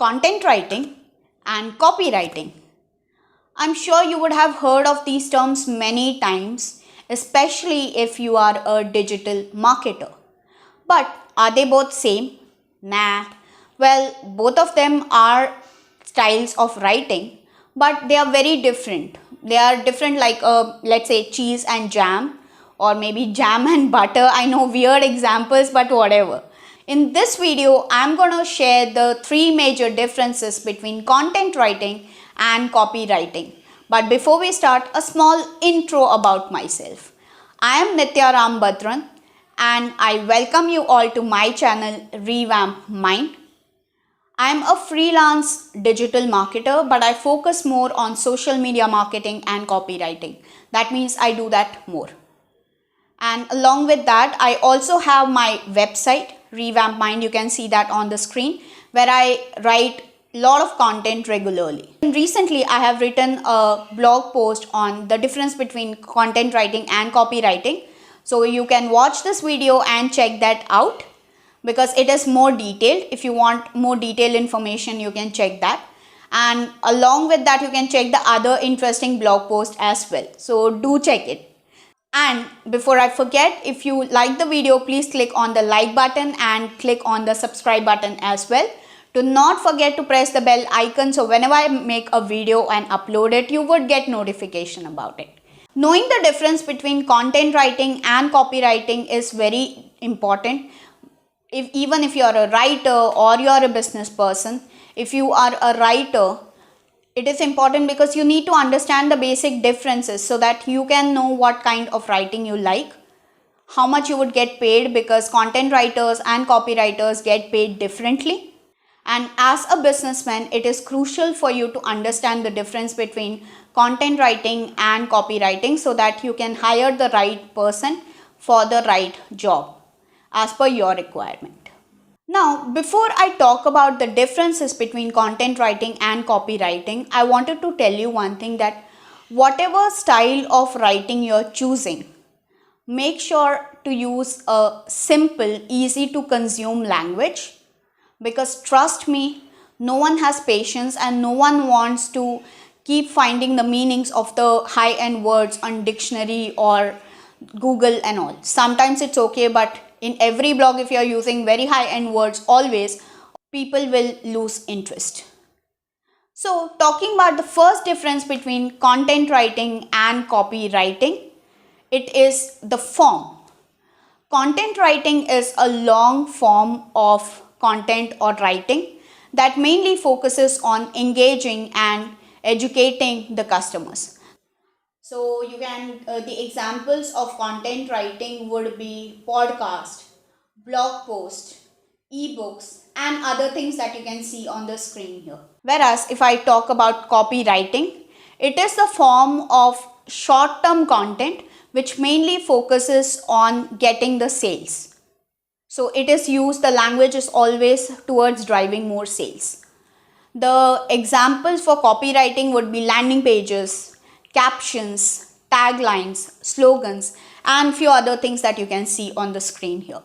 content writing and copywriting. I'm sure you would have heard of these terms many times, especially if you are a digital marketer. But are they both same? Nah. Well, both of them are styles of writing, but they are very different. They are different like let's say cheese and jam, or maybe jam and butter. I know weird examples, but whatever. In this video, I'm going to share the three major differences between content writing and copywriting. But before we start, a small intro about myself. I am Nitya Rambhadran and I welcome you all to my channel Revamp Mind. I am a freelance digital marketer, but I focus more on social media marketing and copywriting. That means I do that more. And along with that, I also have my website, Revamp Mind. You can see that on the screen, where I write a lot of content regularly. And recently, I have written a blog post on the difference between content writing and copywriting. So you can watch this video and check that out because it is more detailed. If you want more detailed information, you can check that. And along with that, you can check the other interesting blog post as well. So do check it. And before I forget, if you like the video, please click on the like button and click on the subscribe button as well. Do not forget to press the bell icon so whenever I make a video and upload it, you would get notification about it. Knowing the difference between content writing and copywriting is very important. Even if you are a writer or you are a business person, if you are a writer, it is important because you need to understand the basic differences so that you can know what kind of writing you like, how much you would get paid, because content writers and copywriters get paid differently. And as a businessman, it is crucial for you to understand the difference between content writing and copywriting so that you can hire the right person for the right job as per your requirement. Now, before I talk about the differences between content writing and copywriting, I wanted to tell you one thing, that whatever style of writing you're choosing, make sure to use a simple, easy to consume language, because trust me, no one has patience and no one wants to keep finding the meanings of the high-end words on dictionary or Google and all. Sometimes it's okay, but in every blog, if you are using very high-end words always, people will lose interest. So talking about the first difference between content writing and copywriting, it is the form. Content writing is a long form of content or writing that mainly focuses on engaging and educating the customers. So you can, the examples of content writing would be podcast, blog post, ebooks and other things that you can see on the screen here. Whereas if I talk about copywriting, it is a form of short-term content which mainly focuses on getting the sales. So it is used, the language is always towards driving more sales. The examples for copywriting would be landing pages, captions, taglines, slogans and few other things that you can see on the screen here.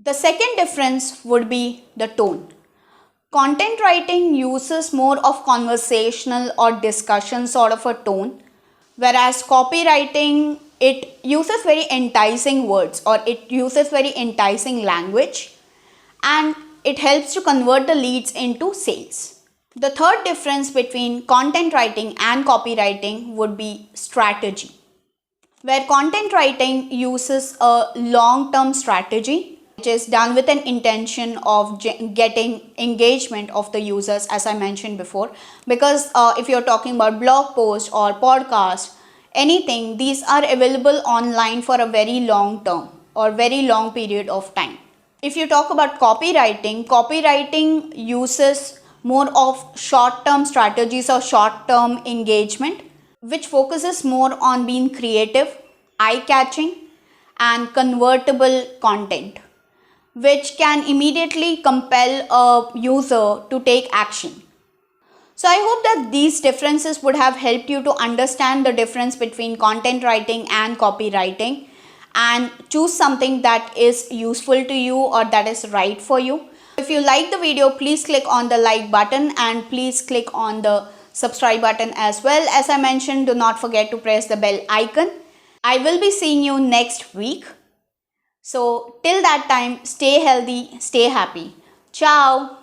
The second difference would be the tone. Content writing uses more of conversational or discussion sort of a tone, whereas copywriting, it uses very enticing words or it uses very enticing language and it helps to convert the leads into sales. The third difference between content writing and copywriting would be strategy, where content writing uses a long-term strategy which is done with an intention of getting engagement of the users, as I mentioned before, because if you're talking about blog post or podcast, anything, these are available online for a very long term or very long period of time. If you talk about copywriting, copywriting uses more of short-term strategies or short-term engagement, which focuses more on being creative, eye-catching and convertible content, which can immediately compel a user to take action. So I hope that these differences would have helped you to understand the difference between content writing and copywriting and choose something that is useful to you or that is right for you. If you like the video, please click on the like button and please click on the subscribe button as well. As I mentioned, do not forget to press the bell icon. I will be seeing you next week. So till that time, stay healthy, stay happy. Ciao.